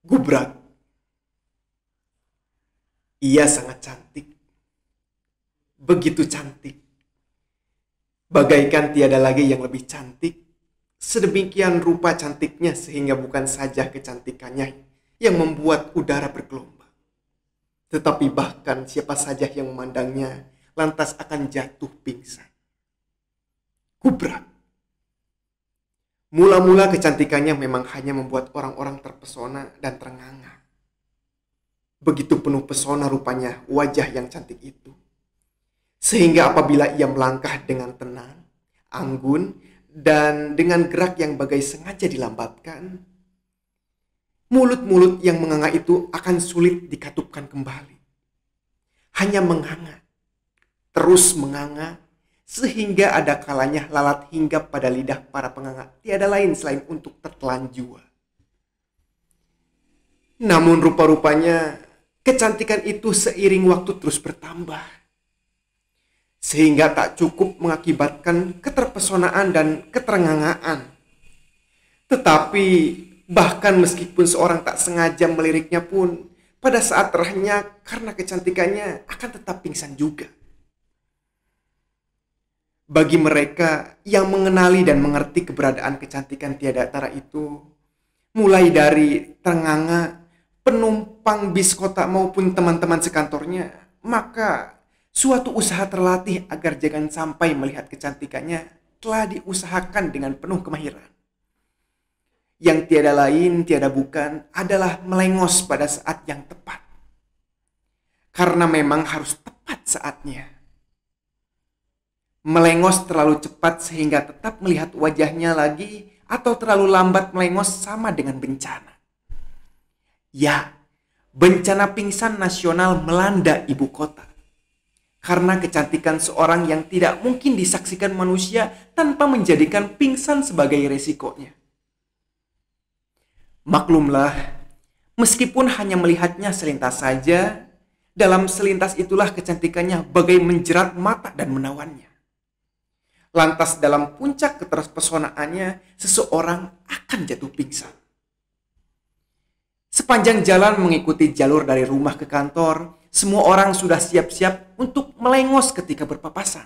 Gubrak. Ia sangat cantik. Begitu cantik. Bagaikan tiada lagi yang lebih cantik. Sedemikian rupa cantiknya sehingga bukan saja kecantikannya yang membuat udara bergelombang. Tetapi bahkan siapa saja yang memandangnya lantas akan jatuh pingsan. Gubrak. Mula-mula kecantikannya memang hanya membuat orang-orang terpesona dan terengah-engah. Begitu penuh pesona rupanya wajah yang cantik itu. Sehingga apabila ia melangkah dengan tenang, anggun, dan dengan gerak yang bagai sengaja dilambatkan, mulut-mulut yang menganga itu akan sulit dikatupkan kembali. Hanya menganga, terus menganga, sehingga ada kalanya lalat hinggap pada lidah para penganga tiada lain selain untuk tertelan jua. Namun rupa-rupanya kecantikan itu seiring waktu terus bertambah. Sehingga tak cukup mengakibatkan keterpesonaan dan keterengangaan. Tetapi bahkan meskipun seorang tak sengaja meliriknya pun, pada saat terhenyak karena kecantikannya akan tetap pingsan juga. Bagi mereka yang mengenali dan mengerti keberadaan kecantikan tiada tara itu, mulai dari terenganga, penumpang bis kota maupun teman-teman sekantornya, maka suatu usaha terlatih agar jangan sampai melihat kecantikannya telah diusahakan dengan penuh kemahiran. Yang tiada lain, tiada bukan adalah melengos pada saat yang tepat. Karena memang harus tepat saatnya. Melengos terlalu cepat sehingga tetap melihat wajahnya lagi atau terlalu lambat melengos sama dengan bencana. Ya, bencana pingsan nasional melanda ibu kota. Karena kecantikan seorang yang tidak mungkin disaksikan manusia tanpa menjadikan pingsan sebagai resikonya. Maklumlah, meskipun hanya melihatnya selintas saja, dalam selintas itulah kecantikannya bagai menjerat mata dan menawannya. Lantas dalam puncak keterpesonaannya, seseorang akan jatuh pingsan. Sepanjang jalan mengikuti jalur dari rumah ke kantor, semua orang sudah siap-siap untuk melengos ketika berpapasan.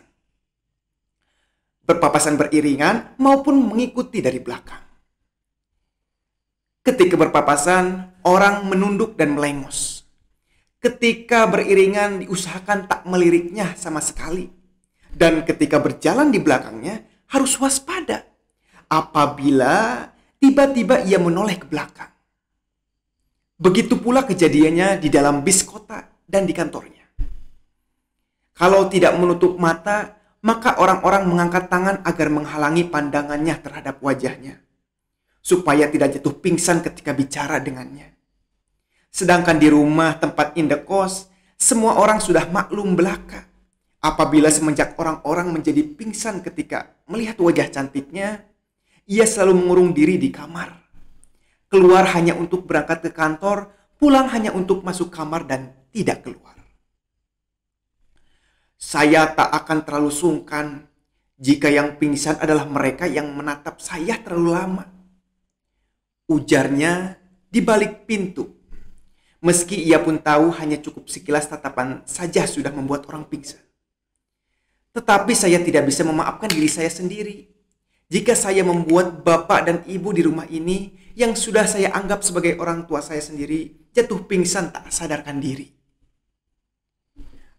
Berpapasan beriringan maupun mengikuti dari belakang. Ketika berpapasan, orang menunduk dan melengos. Ketika beriringan diusahakan tak meliriknya sama sekali. Dan ketika berjalan di belakangnya harus waspada apabila tiba-tiba ia menoleh ke belakang. Begitu pula kejadiannya di dalam bis kota dan di kantornya. Kalau tidak menutup mata, maka orang-orang mengangkat tangan agar menghalangi pandangannya terhadap wajahnya, supaya tidak jatuh pingsan ketika bicara dengannya. Sedangkan di rumah tempat indekos, semua orang sudah maklum belaka. Apabila semenjak orang-orang menjadi pingsan ketika melihat wajah cantiknya, ia selalu mengurung diri di kamar. Keluar hanya untuk berangkat ke kantor, pulang hanya untuk masuk kamar dan tidak keluar. Saya tak akan terlalu sungkan jika yang pingsan adalah mereka yang menatap saya terlalu lama. Ujarnya di balik pintu. Meski ia pun tahu hanya cukup sekilas tatapan saja sudah membuat orang pingsan. Tetapi saya tidak bisa memaafkan diri saya sendiri jika saya membuat bapak dan ibu di rumah ini yang sudah saya anggap sebagai orang tua saya sendiri jatuh pingsan tak sadarkan diri.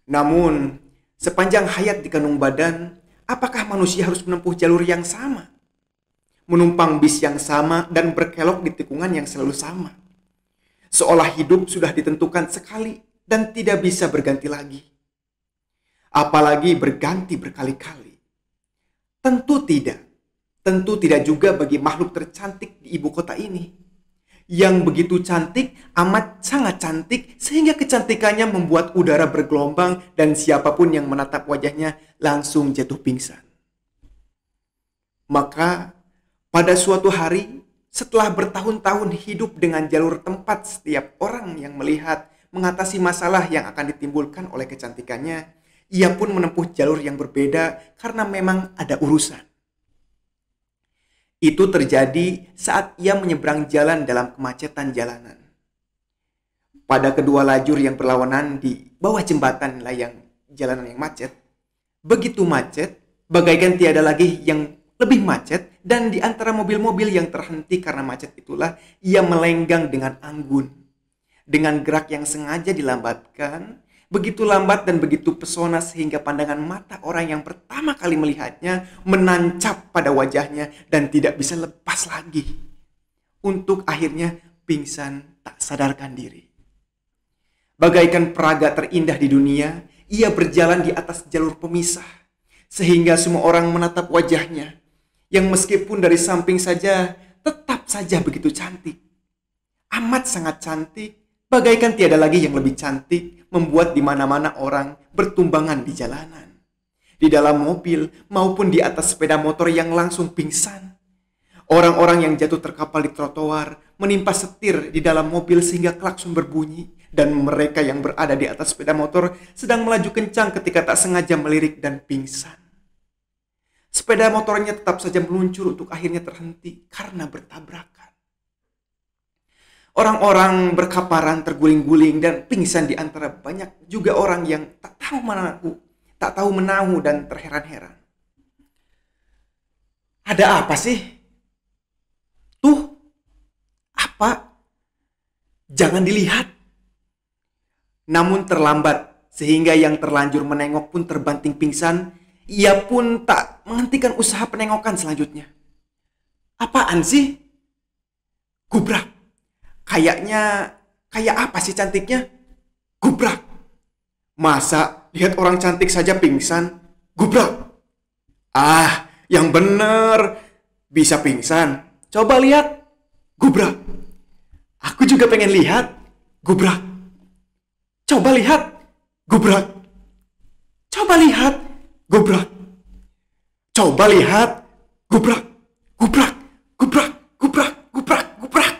Namun, sepanjang hayat dikandung badan, apakah manusia harus menempuh jalur yang sama? Menumpang bis yang sama dan berkelok di tikungan yang selalu sama. Seolah hidup sudah ditentukan sekali dan tidak bisa berganti lagi. Apalagi berganti berkali-kali. Tentu tidak. Tentu tidak juga bagi makhluk tercantik di ibu kota ini. Yang begitu cantik, amat sangat cantik, sehingga kecantikannya membuat udara bergelombang dan siapapun yang menatap wajahnya langsung jatuh pingsan. Maka, pada suatu hari, setelah bertahun-tahun hidup dengan jalur tempat setiap orang yang melihat mengatasi masalah yang akan ditimbulkan oleh kecantikannya, ia pun menempuh jalur yang berbeda karena memang ada urusan. Itu terjadi saat ia menyeberang jalan dalam kemacetan jalanan. Pada kedua lajur yang berlawanan di bawah jembatan layang jalanan yang macet, begitu macet, bagaikan tiada lagi yang lebih macet, dan di antara mobil-mobil yang terhenti karena macet itulah ia melenggang dengan anggun. Dengan gerak yang sengaja dilambatkan, begitu lambat dan begitu pesona sehingga pandangan mata orang yang pertama kali melihatnya menancap pada wajahnya dan tidak bisa lepas lagi. Untuk akhirnya pingsan tak sadarkan diri. Bagaikan peraga terindah di dunia, ia berjalan di atas jalur pemisah, sehingga semua orang menatap wajahnya, yang meskipun dari samping saja, tetap saja begitu cantik. Amat sangat cantik, bagaikan tiada lagi yang lebih cantik, membuat di mana-mana orang bertumbangan di jalanan, di dalam mobil maupun di atas sepeda motor yang langsung pingsan. Orang-orang yang jatuh terkapal di trotoar, menimpa setir di dalam mobil sehingga klakson berbunyi, dan mereka yang berada di atas sepeda motor sedang melaju kencang ketika tak sengaja melirik dan pingsan. Sepeda motornya tetap saja meluncur untuk akhirnya terhenti karena bertabrakan. Orang-orang berkaparan, terguling-guling dan pingsan di antara banyak juga orang yang tak tahu menahu dan terheran-heran. Ada apa sih? Tuh, apa? Jangan dilihat. Namun terlambat, sehingga yang terlanjur menengok pun terbanting pingsan. Ia pun tak menghentikan usaha penengokan selanjutnya. Apaan sih? Gubrak. Kayak apa sih cantiknya? Gubrak. Masa lihat orang cantik saja pingsan? Gubrak. Ah, yang bener. Bisa pingsan. Coba lihat. Gubrak. Aku juga pengen lihat. Gubrak. Coba lihat. Gubrak. Coba lihat. Gubrak. Coba lihat. Gubrak. Gubrak. Gubrak. Gubrak. Gubrak. Gubrak.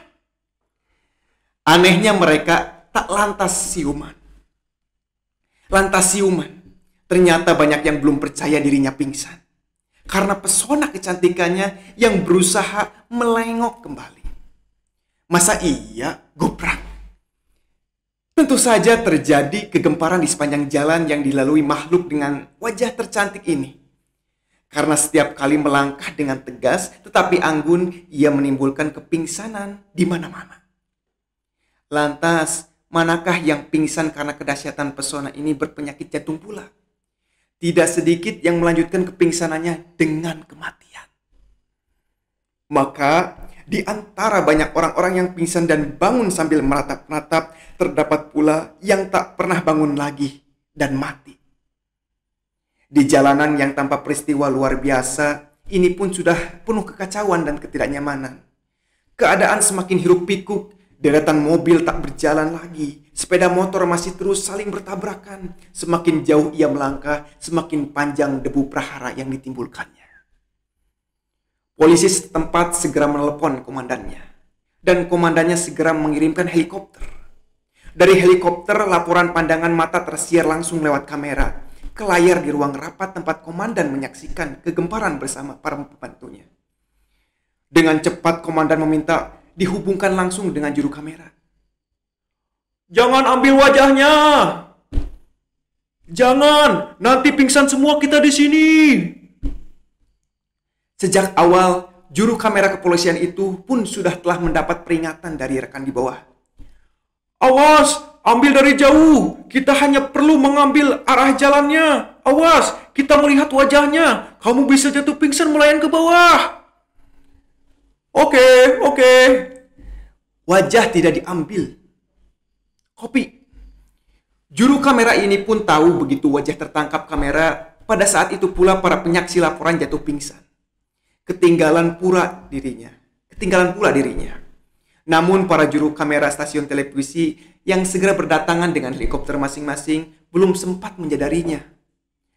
Anehnya mereka tak lantas siuman. Ternyata banyak yang belum percaya dirinya pingsan. Karena pesona kecantikannya yang berusaha melengok kembali. Masa iya gubrak? Tentu saja terjadi kegemparan di sepanjang jalan yang dilalui makhluk dengan wajah tercantik ini. Karena setiap kali melangkah dengan tegas tetapi anggun, ia menimbulkan kepingsanan di mana-mana. Lantas, manakah yang pingsan karena kedahsyatan pesona ini berpenyakit jantung pula? Tidak sedikit yang melanjutkan kepingsanannya dengan kematian. Maka, di antara banyak orang-orang yang pingsan dan bangun sambil meratap-ratap, terdapat pula yang tak pernah bangun lagi dan mati. Di jalanan yang tanpa peristiwa luar biasa, ini pun sudah penuh kekacauan dan ketidaknyamanan. Keadaan semakin hiruk pikuk, deretan mobil tak berjalan lagi, sepeda motor masih terus saling bertabrakan. Semakin jauh ia melangkah, semakin panjang debu prahara yang ditimbulkannya. Polisi setempat segera menelepon komandannya, dan komandannya segera mengirimkan helikopter. Dari helikopter, laporan pandangan mata tersiar langsung lewat kamera ke layar di ruang rapat tempat komandan menyaksikan kegemparan bersama para pembantunya. Dengan cepat komandan meminta dihubungkan langsung dengan juru kamera. Jangan ambil wajahnya! Jangan, nanti pingsan semua kita di sini! Sejak awal, juru kamera kepolisian itu pun sudah telah mendapat peringatan dari rekan di bawah. Awas, ambil dari jauh. Kita hanya perlu mengambil arah jalannya. Awas, kita melihat wajahnya. Kamu bisa jatuh pingsan melayang ke bawah. Oke. Wajah tidak diambil. Kopi. Juru kamera ini pun tahu begitu wajah tertangkap kamera, pada saat itu pula para penyaksi laporan jatuh pingsan. Ketinggalan pula dirinya. Namun para juru kamera stasiun televisi yang segera berdatangan dengan helikopter masing-masing belum sempat menyadarinya.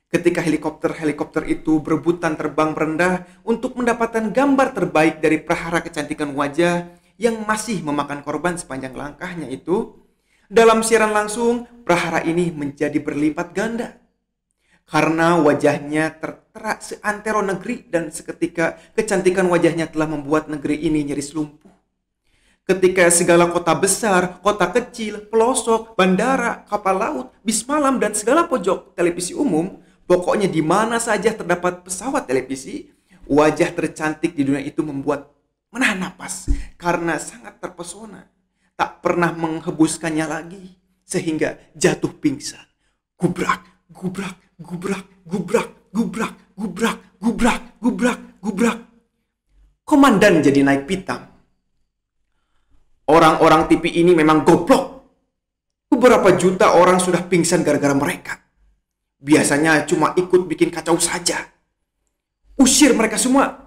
Ketika helikopter itu berebutan terbang merendah untuk mendapatkan gambar terbaik dari prahara kecantikan wajah yang masih memakan korban sepanjang langkahnya itu, dalam siaran langsung prahara ini menjadi berlipat ganda. Karena wajahnya tertera seantero negeri dan seketika kecantikan wajahnya telah membuat negeri ini nyaris lumpuh. Ketika segala kota besar, kota kecil, pelosok, bandara, kapal laut, bis malam, dan segala pojok televisi umum, pokoknya di mana saja terdapat pesawat televisi, wajah tercantik di dunia itu membuat menahan napas karena sangat terpesona. Tak pernah menghembuskannya lagi, sehingga jatuh pingsan. Gubrak, gubrak, gubrak, gubrak, gubrak, gubrak, gubrak, gubrak, gubrak. Komandan jadi naik pitam. Orang-orang TV ini memang goblok. Beberapa juta orang sudah pingsan gara-gara mereka. Biasanya cuma ikut bikin kacau saja. Usir mereka semua.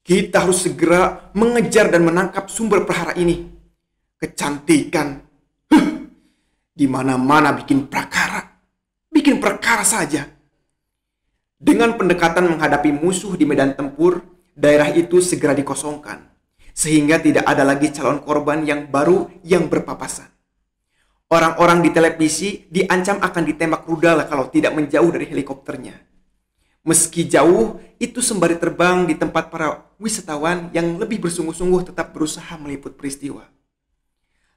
Kita harus segera mengejar dan menangkap sumber prahara ini. Kecantikan. Di mana-mana bikin perkara. Bikin perkara saja. Dengan pendekatan menghadapi musuh di medan tempur, daerah itu segera dikosongkan. Sehingga tidak ada lagi calon korban yang baru yang berpapasan. Orang-orang di televisi diancam akan ditembak rudal kalau tidak menjauh dari helikopternya. Meski jauh, itu sembari terbang di tempat para wisatawan yang lebih bersungguh-sungguh tetap berusaha meliput peristiwa.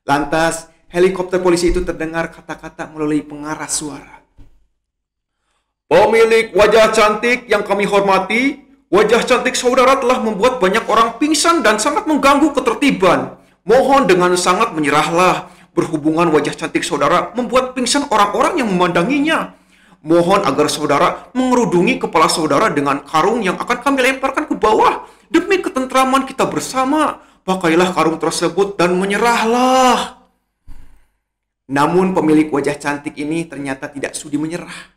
Lantas, helikopter polisi itu terdengar kata-kata melalui pengaras suara. Pemilik wajah cantik yang kami hormati, wajah cantik saudara telah membuat banyak orang pingsan dan sangat mengganggu ketertiban. Mohon dengan sangat menyerahlah. Berhubungan wajah cantik saudara membuat pingsan orang-orang yang memandanginya. Mohon agar saudara mengerudungi kepala saudara dengan karung yang akan kami lemparkan ke bawah. Demi ketentraman kita bersama, pakailah karung tersebut dan menyerahlah. Namun pemilik wajah cantik ini ternyata tidak sudi menyerah.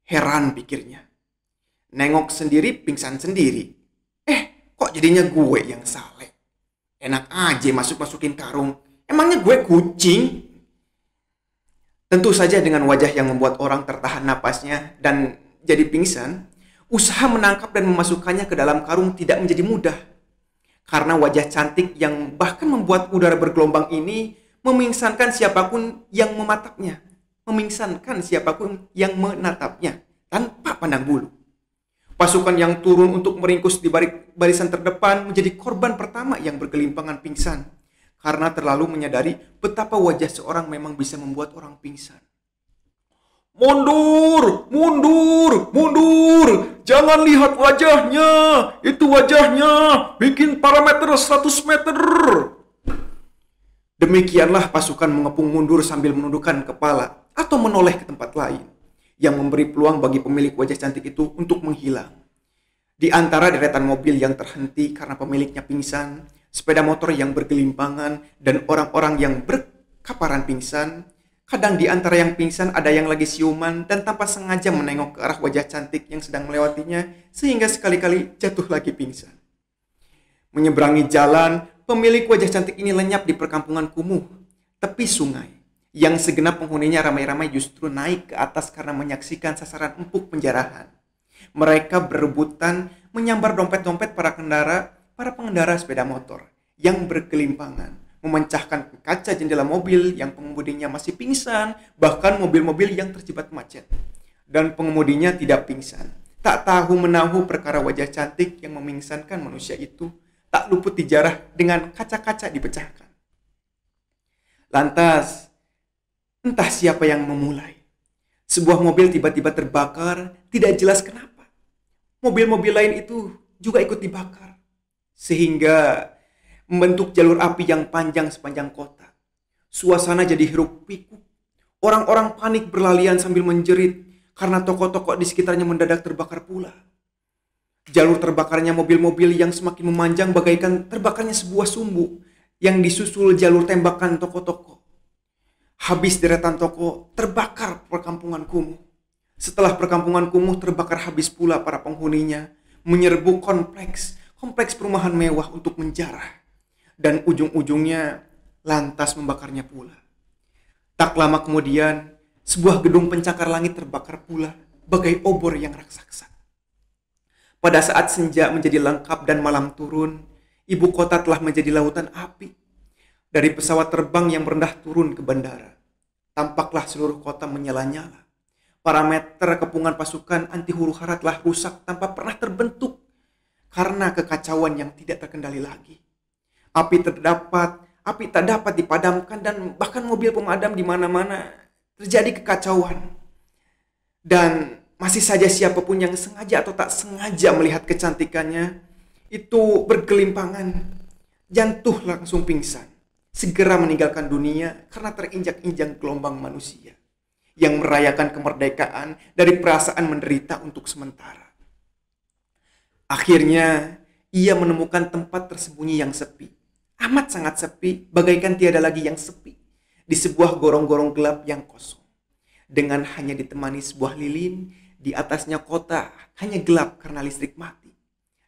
Heran pikirnya. Nengok sendiri, pingsan sendiri. Kok jadinya gue yang saleh? Enak aja masuk-masukin karung. Emangnya gue kucing? Tentu saja dengan wajah yang membuat orang tertahan napasnya dan jadi pingsan, usaha menangkap dan memasukkannya ke dalam karung tidak menjadi mudah. Karena wajah cantik yang bahkan membuat udara bergelombang ini memingsankan siapapun yang mematapnya. Memingsankan siapapun yang menatapnya tanpa pandang bulu. Pasukan yang turun untuk meringkus di barisan terdepan menjadi korban pertama yang bergelimpangan pingsan. Karena terlalu menyadari betapa wajah seorang memang bisa membuat orang pingsan. Mundur, mundur, mundur. Jangan lihat wajahnya. Itu wajahnya. Bikin parameter 100 meter. Demikianlah pasukan mengepung mundur sambil menundukkan kepala atau menoleh ke tempat lain. Yang memberi peluang bagi pemilik wajah cantik itu untuk menghilang. Di antara deretan mobil yang terhenti karena pemiliknya pingsan, sepeda motor yang bergelimpangan, dan orang-orang yang berkaparan pingsan, kadang di antara yang pingsan ada yang lagi siuman dan tanpa sengaja menengok ke arah wajah cantik yang sedang melewatinya sehingga sekali-kali jatuh lagi pingsan. Menyeberangi jalan, pemilik wajah cantik ini lenyap di perkampungan kumuh, tepi sungai, yang segenap penghuninya ramai-ramai justru naik ke atas karena menyaksikan sasaran empuk penjarahan. Mereka berebutan menyambar dompet-dompet para pengendara sepeda motor yang bergelimpangan, memecahkan kaca jendela mobil yang pengemudinya masih pingsan, bahkan mobil-mobil yang terjebak macet. Dan pengemudinya tidak pingsan. Tak tahu menahu perkara wajah cantik yang memingsankan manusia itu tak luput dijarah dengan kaca-kaca dipecahkan. Lantas, entah siapa yang memulai. Sebuah mobil tiba-tiba terbakar, tidak jelas kenapa. Mobil-mobil lain itu juga ikut dibakar. Sehingga membentuk jalur api yang panjang sepanjang kota. Suasana jadi hiruk pikuk. Orang-orang panik berlarian sambil menjerit karena toko-toko di sekitarnya mendadak terbakar pula. Jalur terbakarnya mobil-mobil yang semakin memanjang bagaikan terbakarnya sebuah sumbu yang disusul jalur tembakan toko-toko. Habis deretan toko, terbakar perkampungan kumuh. Setelah perkampungan kumuh terbakar habis pula para penghuninya, menyerbu kompleks perumahan mewah untuk menjarah. Dan ujung-ujungnya lantas membakarnya pula. Tak lama kemudian, sebuah gedung pencakar langit terbakar pula, bagai obor yang raksasa. Pada saat senja menjadi lengkap dan malam turun, ibu kota telah menjadi lautan api. Dari pesawat terbang yang merendah turun ke bandara, tampaklah seluruh kota menyala-nyala. Parameter kepungan pasukan anti huru-hara telah rusak tanpa pernah terbentuk karena kekacauan yang tidak terkendali lagi. Api tak dapat dipadamkan dan bahkan mobil pemadam di mana-mana. Terjadi kekacauan. Dan masih saja siapapun yang sengaja atau tak sengaja melihat kecantikannya itu bergelimpangan, jatuh langsung pingsan, segera meninggalkan dunia karena terinjak-injak gelombang manusia yang merayakan kemerdekaan dari perasaan menderita untuk sementara. Akhirnya, ia menemukan tempat tersembunyi yang sepi, amat sangat sepi, bagaikan tiada lagi yang sepi, di sebuah gorong-gorong gelap yang kosong. Dengan hanya ditemani sebuah lilin, di atasnya kota hanya gelap karena listrik mati.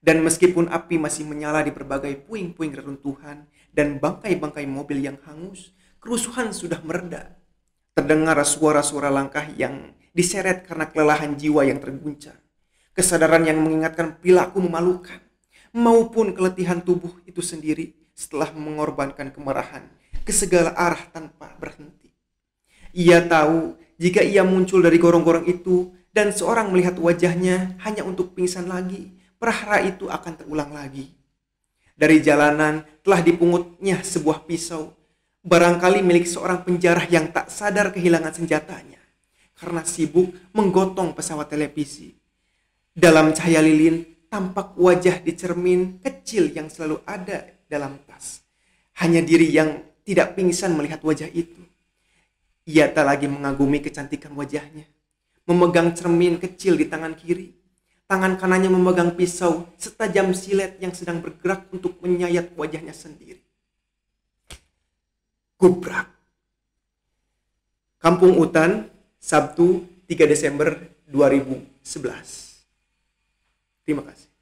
Dan meskipun api masih menyala di berbagai puing-puing reruntuhan dan bangkai-bangkai mobil yang hangus, kerusuhan sudah mereda. Terdengar suara-suara langkah yang diseret karena kelelahan jiwa yang terguncang. Kesadaran yang mengingatkan perilaku memalukan, maupun keletihan tubuh itu sendiri setelah mengorbankan kemarahan ke segala arah tanpa berhenti. Ia tahu jika ia muncul dari gorong-gorong itu dan seorang melihat wajahnya hanya untuk pingsan lagi, perkara itu akan terulang lagi. Dari jalanan telah dipungutnya sebuah pisau, barangkali milik seorang penjara yang tak sadar kehilangan senjatanya karena sibuk menggotong pesawat televisi. Dalam cahaya lilin tampak wajah di cermin kecil yang selalu ada dalam tas. Hanya diri yang tidak pingsan melihat wajah itu. Ia tak lagi mengagumi kecantikan wajahnya. Memegang cermin kecil di tangan kiri. Tangan kanannya memegang pisau setajam silet yang sedang bergerak untuk menyayat wajahnya sendiri. Gubrak. Kampung Utan, Sabtu 3 Desember 2011. Terima kasih.